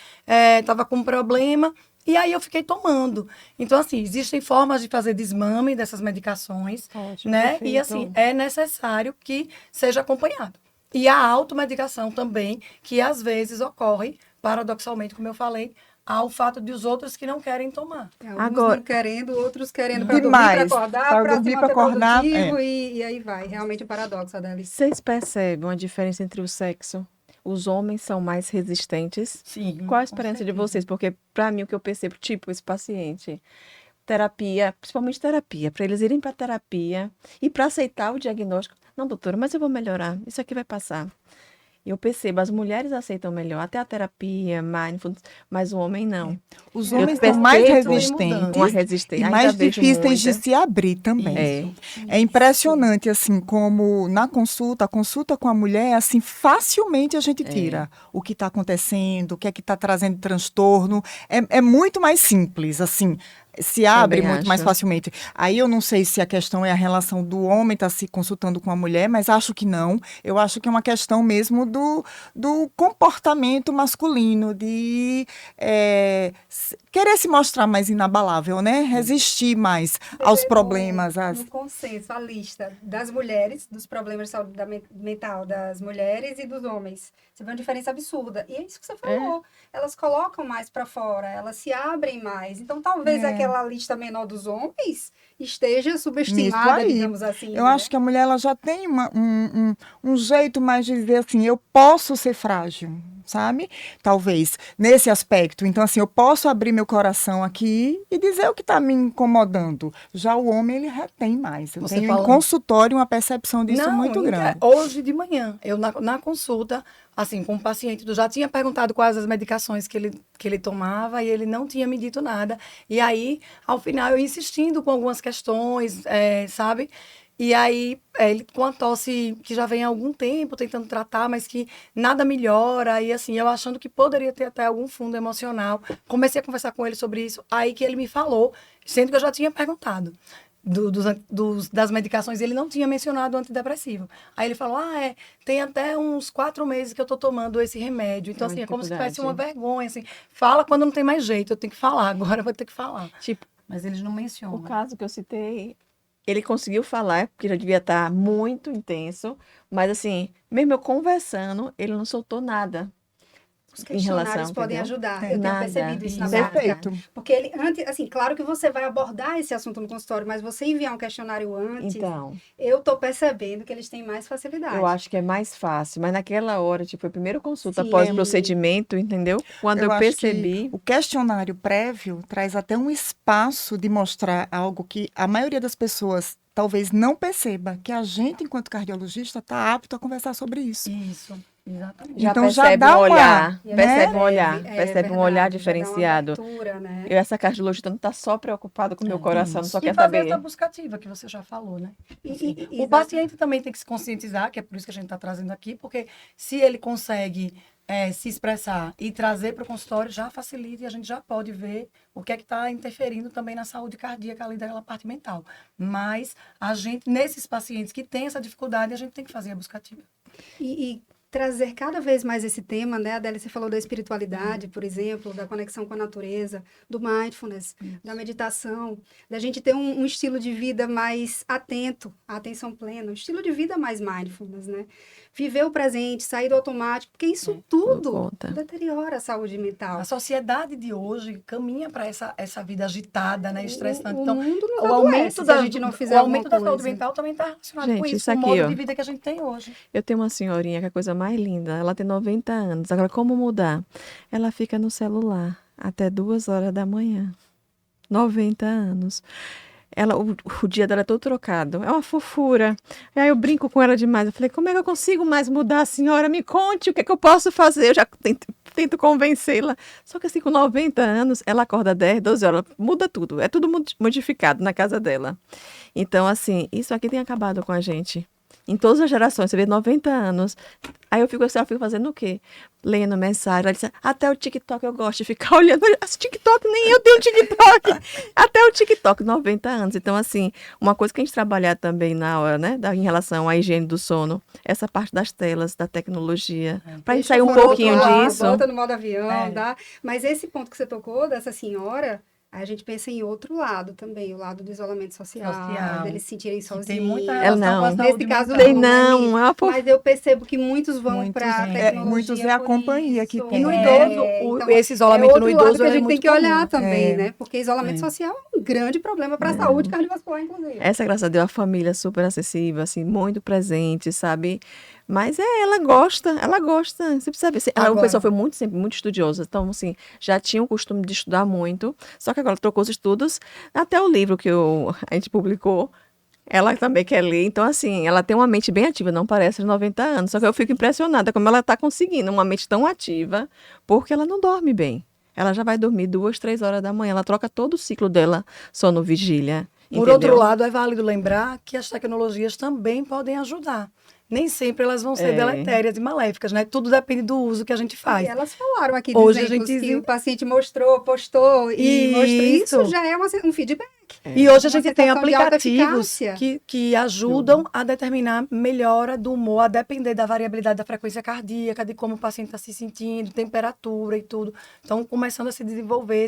estava com problema, e aí eu fiquei tomando. Então, assim, existem formas de fazer desmame dessas medicações, né? Perfeito. E, assim, é necessário que seja acompanhado. E a automedicação também, que às vezes ocorre, paradoxalmente, como eu falei, ao fato de os outros que não querem tomar. Alguns Agora- não querendo, outros querendo para dormir, Demais. para acordar, Pra para dormir, se pra manter acordar, produtivo e aí vai. Realmente um paradoxo, Adele. Vocês percebem uma diferença entre o sexo? Os homens são mais resistentes? Sim. Qual a experiência de vocês? Porque, para mim, o que eu percebo, tipo, esse paciente, terapia, principalmente terapia, para eles irem para terapia e para aceitar o diagnóstico. Não, doutora, mas eu vou melhorar, isso aqui vai passar. E eu percebo, as mulheres aceitam melhor, até a terapia, mindfulness, mas o homem não. Os Eu homens são mais percebo resistentes uma resistência. e Ainda mais vejo difíceis de muita. se abrir também. É impressionante, assim, como na consulta, a consulta com a mulher, assim, facilmente a gente tira o que está acontecendo, o que é que está trazendo transtorno. É muito mais simples, assim, se abre Também muito mais acho. facilmente. Aí eu não sei se a questão é a relação do homem estar se consultando com a mulher, mas acho que não. Eu acho que é uma questão mesmo do comportamento masculino, de querer se mostrar mais inabalável, né? Resistir mais aos problemas. No consenso, a lista das mulheres, dos problemas de saúde mental das mulheres e dos homens. Você vê uma diferença absurda. E é isso que você falou. Elas colocam mais para fora, elas se abrem mais. Então, talvez aquela lista menor dos homens esteja subestimada, aí. digamos assim. Eu acho que a mulher ela já tem um jeito mais de dizer assim, eu posso ser frágil, sabe? Talvez, nesse aspecto. Então, assim, eu posso abrir meu coração aqui e dizer o que está me incomodando. Já o homem, ele retém mais. Eu Você tenho falando- em consultório uma percepção disso muito grande. Hoje de manhã, eu na consulta, assim, com o paciente, eu já tinha perguntado quais as medicações que ele tomava e ele não tinha me dito nada. E aí, ao final, eu insistindo com algumas questões, sabe? E aí, ele com a tosse que já vem há algum tempo tentando tratar, mas que nada melhora. E assim, eu achando que poderia ter até algum fundo emocional. Comecei a conversar com ele sobre isso. Aí que ele me falou, sendo que eu já tinha perguntado. Das medicações, ele não tinha mencionado o antidepressivo. Aí ele falou, tem até uns 4 meses que eu tô tomando esse remédio. Então, assim, é como se tivesse uma vergonha, assim. Fala quando não tem mais jeito, eu tenho que falar, agora eu vou ter que falar. Tipo, Mas eles não mencionam. O caso que eu citei, ele conseguiu falar, porque já devia estar muito intenso, mas assim, mesmo eu conversando, ele não soltou nada. Os Em questionários relação, podem entendeu? ajudar. É. Eu tenho Nada. percebido isso na Exato. prática. Perfeito. Porque ele, antes, assim, claro que você vai abordar esse assunto no consultório, mas você enviar um questionário antes, Então, eu tô percebendo que eles têm mais facilidade. eu acho que é mais fácil, mas naquela hora, tipo, a primeira consulta Sim. após o procedimento, entendeu? Quando eu acho percebi, que o questionário prévio traz até um espaço de mostrar algo que a maioria das pessoas talvez não perceba, que a gente, enquanto cardiologista, está apto a conversar sobre isso. Isso, exatamente. já Então, já percebe dá um uma, olhar, E aí percebe um é olhar, é percebe um olhar verdade, já dá uma diferenciado. abertura, né? Essa cardiologista não está só preocupada com o meu coração, não só E quer fazer saber. essa busca ativa que você já falou, né? O Exato. paciente também tem que se conscientizar, que é por isso que a gente está trazendo aqui, porque se ele consegue se expressar e trazer para o consultório, já facilita e a gente já pode ver o que é que está interferindo também na saúde cardíaca ali daquela parte mental. Mas a gente, nesses pacientes que têm essa dificuldade, a gente tem que fazer a busca ativa. E trazer cada vez mais esse tema, né? Adélia, você falou da espiritualidade, por exemplo, da conexão com a natureza, do mindfulness, da meditação, da gente ter um estilo de vida mais atento, à atenção plena, um estilo de vida mais mindfulness, né? Viver o presente, sair do automático, porque isso tudo conta. deteriora a saúde mental. A sociedade de hoje caminha para essa vida agitada, né, estressante. O Então, mundo nos o adoece aumento se da, a gente não fizer o aumento da alguma saúde coisa. mental também está relacionado Gente, com isso, isso com o aqui, modo ó. de vida que a gente tem hoje. Eu tenho uma senhorinha que é a coisa mais linda. Ela tem 90 anos. Agora, como mudar? Ela fica no celular até 2 horas da manhã. 90 anos. O dia dela é todo trocado. É uma fofura. E aí eu brinco com ela demais. Eu falei, como é que eu consigo mais mudar a senhora? Me conte o que é que eu posso fazer. Eu já tento convencê-la. Só que assim, com 90 anos, ela acorda 10, 12 horas. Muda tudo. É tudo modificado na casa dela. Então, assim, isso aqui tem acabado com a gente. Em todas as gerações, você vê 90 anos. Aí eu fico fazendo o quê? Lendo mensagem. Ela disse, até o TikTok eu gosto de ficar olhando. Esse TikTok, nem eu tenho TikTok. Até o TikTok, 90 anos. Então, assim, uma coisa que a gente trabalhar também na hora, né, em relação à higiene do sono, essa parte das telas, da tecnologia. Pra gente Deixa sair um fora do pouquinho celular, disso. Bota no modo avião, É. dá. Mas esse ponto que você tocou, dessa senhora, a gente pensa em outro lado também, o lado do isolamento social, deles se sentirem Que sozinhos. tem muita Ela relação com a não. saúde Nesse caso, mental. Tem né, não, Mi? é uma fofura. Mas eu percebo que muitos vão Muitos, para a é, tecnologia. muitos é a por companhia que isso. tem. E no É, idoso, então, esse isolamento outro no lado idoso que a é gente tem muito que olhar comum. também, É. né? Porque isolamento social é um grande problema para a saúde cardiovascular, inclusive. Essa, graças a Deus, a família super acessível, assim, muito presente, sabe? Mas ela gosta. Você precisa ver. Ela, Agora. uma pessoa foi sempre muito estudiosa, então, assim, já tinha o costume de estudar muito, só que agora trocou os estudos, até o livro que a gente publicou, ela também quer ler, então, assim, ela tem uma mente bem ativa, não parece de 90 anos, só que eu fico impressionada como ela está conseguindo uma mente tão ativa, porque ela não dorme bem. Ela já vai dormir 2, 3 horas da manhã, ela troca todo o ciclo dela, sono, vigília. Por outro lado, é válido lembrar que as tecnologias também podem ajudar. Nem sempre elas vão ser deletérias e maléficas, né? Tudo depende do uso que a gente faz. E elas falaram aqui Hoje a dizendo gente que o paciente postou e mostrou. Isso já é um feedback. E hoje a Uma gente tem sensação de alta aplicativos eficácia. que ajudam a determinar melhora do humor, a depender da variabilidade da frequência cardíaca, de como o paciente está se sentindo, temperatura e tudo. Então, começando a se desenvolver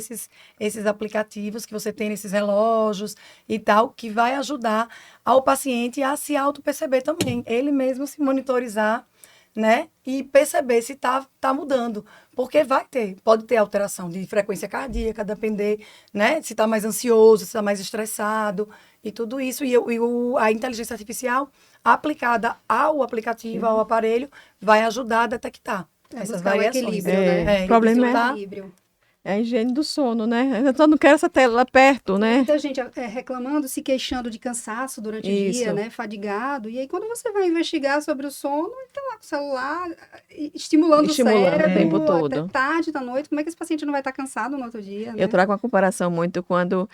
esses aplicativos que você tem nesses relógios e tal, que vai ajudar ao paciente a se auto-perceber também. Ele mesmo se monitorizar, né? E perceber se tá mudando. Porque pode ter alteração de frequência cardíaca, depender, né? Se está mais ansioso, se está mais estressado e tudo isso. A inteligência artificial aplicada ao aplicativo, ao aparelho, vai ajudar a detectar essas buscar o variações. equilíbrio, né? O problema Buscar é- o equilíbrio. É a higiene do sono, né? Eu só não quero essa tela lá perto, né? Muita gente reclamando, se queixando de cansaço durante o dia, Isso. né? Fadigado. E aí, quando você vai investigar sobre o sono, ele tá lá com o celular, estimulando o cérebro o tempo até todo. tarde da noite. Como é que esse paciente não vai estar cansado no outro dia, né? Eu trago uma comparação muito quando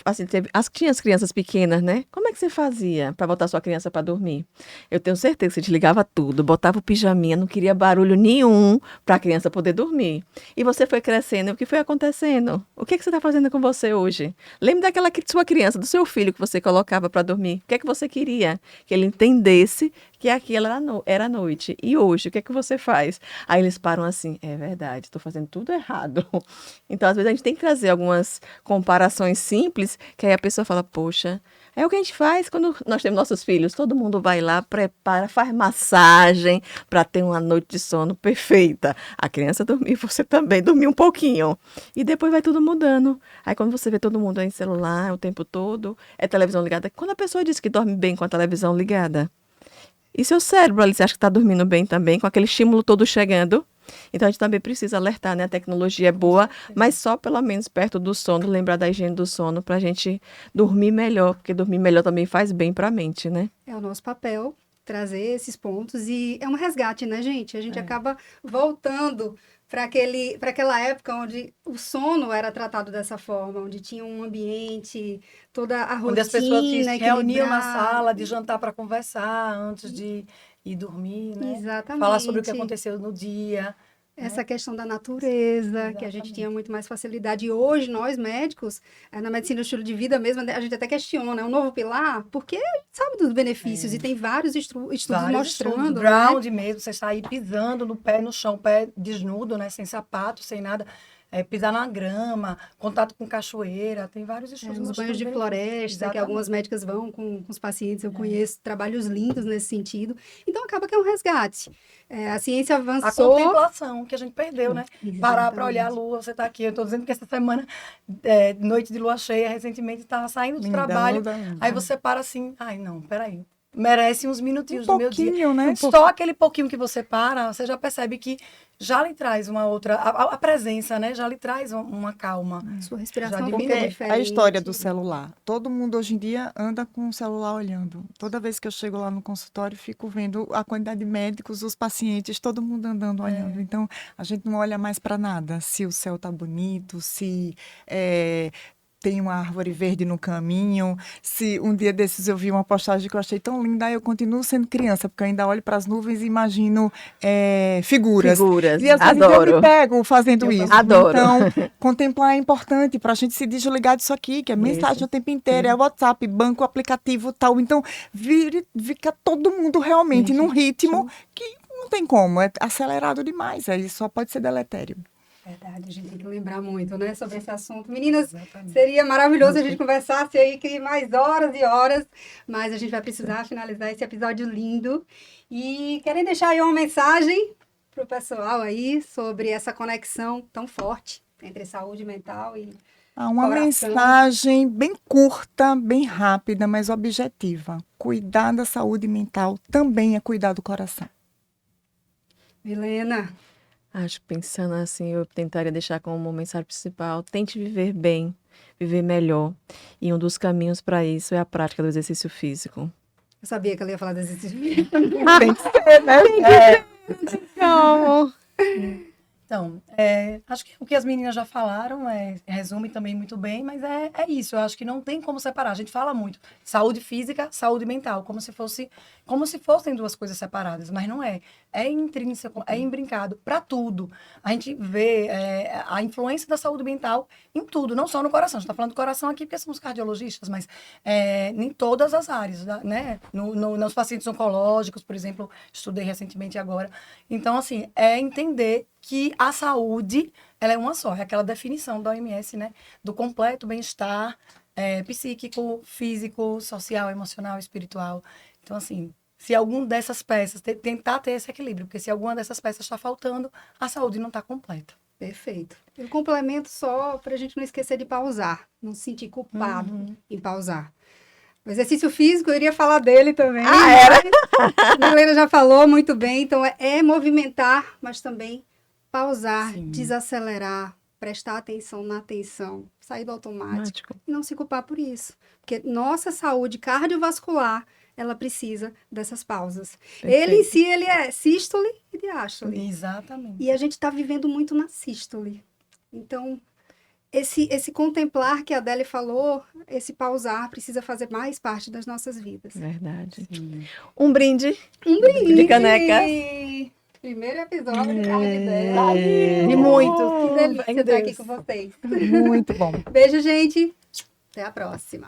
assim, tinha as crianças pequenas, né? Como é que você fazia para botar sua criança para dormir? Eu tenho certeza que você desligava tudo, botava o pijaminha, não queria barulho nenhum para a criança poder dormir. E você foi crescendo, o que foi acontecendo? O que você está fazendo com você hoje? Lembre daquela sua criança, do seu filho que você colocava para dormir. O que é que você queria? Que ele entendesse que aquilo era à noite. E hoje, o que é que você faz? Aí eles param assim, é verdade, estou fazendo tudo errado. Então, às vezes, a gente tem que trazer algumas comparações simples, que aí a pessoa fala, poxa, é o que a gente faz quando nós temos nossos filhos. Todo mundo vai lá, prepara, faz massagem para ter uma noite de sono perfeita. A criança dormir, você também dormir um pouquinho. E depois vai tudo mudando. Aí quando você vê todo mundo aí em celular o tempo todo, é televisão ligada. Quando a pessoa diz que dorme bem com a televisão ligada, e seu cérebro ali, você acha que está dormindo bem também, com aquele estímulo todo chegando? Então a gente também precisa alertar, né? A tecnologia é boa, mas só pelo menos perto do sono, lembrar da higiene do sono para a gente dormir melhor, porque dormir melhor também faz bem para a mente, né? É o nosso papel trazer esses pontos e é um resgate, né, gente? A gente acaba voltando para aquela época onde o sono era tratado dessa forma, onde tinha um ambiente, toda a rotina Onde as pessoas se reuniam na equilibrada. sala de jantar para conversar antes de ir dormir, né? Exatamente. Falar sobre o que aconteceu no dia. Essa questão da natureza, que a gente tinha muito mais facilidade. E hoje, nós médicos, na medicina do estilo de vida mesmo, a gente até questiona, né? Um novo pilar, porque a gente sabe dos benefícios, e tem vários estudos mostrando, né? Ground mesmo, você sair pisando no pé no chão, pé desnudo, né? Sem sapato, sem nada. Pisar na grama, contato com cachoeira, tem vários estudos. Os banhos de mostrando floresta, benefícios. que algumas médicas vão com os pacientes, eu conheço trabalhos lindos nesse sentido. Então, acaba que é um resgate. A ciência A avançou. contemplação que a gente perdeu, né? Parar para olhar a lua, você está aqui. Eu estou dizendo que essa semana, noite de lua cheia, recentemente, estava saindo do Linda, trabalho. linda. Aí você para assim, ai não, peraí. Merece uns minutinhos do meu dia. pouquinho, né? Só aquele pouquinho que você para, você já percebe que já lhe traz uma outra... A presença, né? Já lhe traz uma calma. Sua Já respiração diminui. fica Porque diferente. a história do celular. Todo mundo hoje em dia anda com o celular olhando. Toda vez que eu chego lá no consultório, fico vendo a quantidade de médicos, os pacientes, todo mundo andando olhando. Então, a gente não olha mais para nada. Se o céu tá bonito, se tem uma árvore verde no caminho. Se um dia desses eu vi uma postagem que eu achei tão linda, aí eu continuo sendo criança, porque eu ainda olho para as nuvens e imagino figuras. Figuras, E às vezes eu adoro. me pego fazendo isso. adoro. Então, contemplar é importante para a gente se desligar disso aqui, que é mensagem Isso. o tempo inteiro, é WhatsApp, banco, aplicativo, tal. Então, fica todo mundo realmente num ritmo que não tem como, é acelerado demais, aí só pode ser deletério. Verdade, a gente tem que lembrar muito, né, sobre esse assunto. Meninas, seria maravilhoso se a gente conversasse aí que mais horas e horas, mas a gente vai precisar finalizar esse episódio lindo. E querem deixar aí uma mensagem para o pessoal aí sobre essa conexão tão forte entre saúde mental e Uma coração. mensagem bem curta, bem rápida, mas objetiva. Cuidar da saúde mental também é cuidar do coração. Milena, Acho que pensando assim, eu tentaria deixar como mensagem principal, tente viver bem, viver melhor. E um dos caminhos para isso é a prática do exercício físico. eu sabia que ela ia falar desse exercício. Tem que ser, né? Não. Então, acho que o que as meninas já falaram resume também muito bem, mas é isso. Eu acho que não tem como separar. A gente fala muito saúde física, saúde mental, como se fossem duas coisas separadas, mas não é. É intrínseco, é imbrincado para tudo. A gente vê a influência da saúde mental em tudo, não só no coração. A gente está falando do coração aqui porque somos cardiologistas, mas em todas as áreas, né? Nos pacientes oncológicos, por exemplo, estudei recentemente agora. Então, assim, é entender que a saúde, ela é uma só, é aquela definição da OMS, né? Do completo bem-estar psíquico, físico, social, emocional, espiritual. Então, assim, se alguma dessas peças, tentar ter esse equilíbrio, porque se alguma dessas peças está faltando, a saúde não está completa. Perfeito. Eu complemento só para a gente não esquecer de pausar, não se sentir culpado em pausar. O exercício físico, eu iria falar dele também. A Milena já falou muito bem, então é movimentar, mas também pausar, desacelerar, prestar atenção na atenção, sair do automático e não se culpar por isso. Porque nossa saúde cardiovascular, ela precisa dessas pausas. Perfeito. Ele em si, ele é sístole e diástole. Exatamente. E a gente está vivendo muito na sístole. Então, esse contemplar que a Adélia falou, esse pausar, precisa fazer mais parte das nossas vidas. Verdade. Sim. Um brinde. Um brinde! De caneca. Primeiro episódio de Carne dela. E muito. Que delícia Meu estar aqui Deus. com vocês. Muito bom. Beijo, gente. Até a próxima.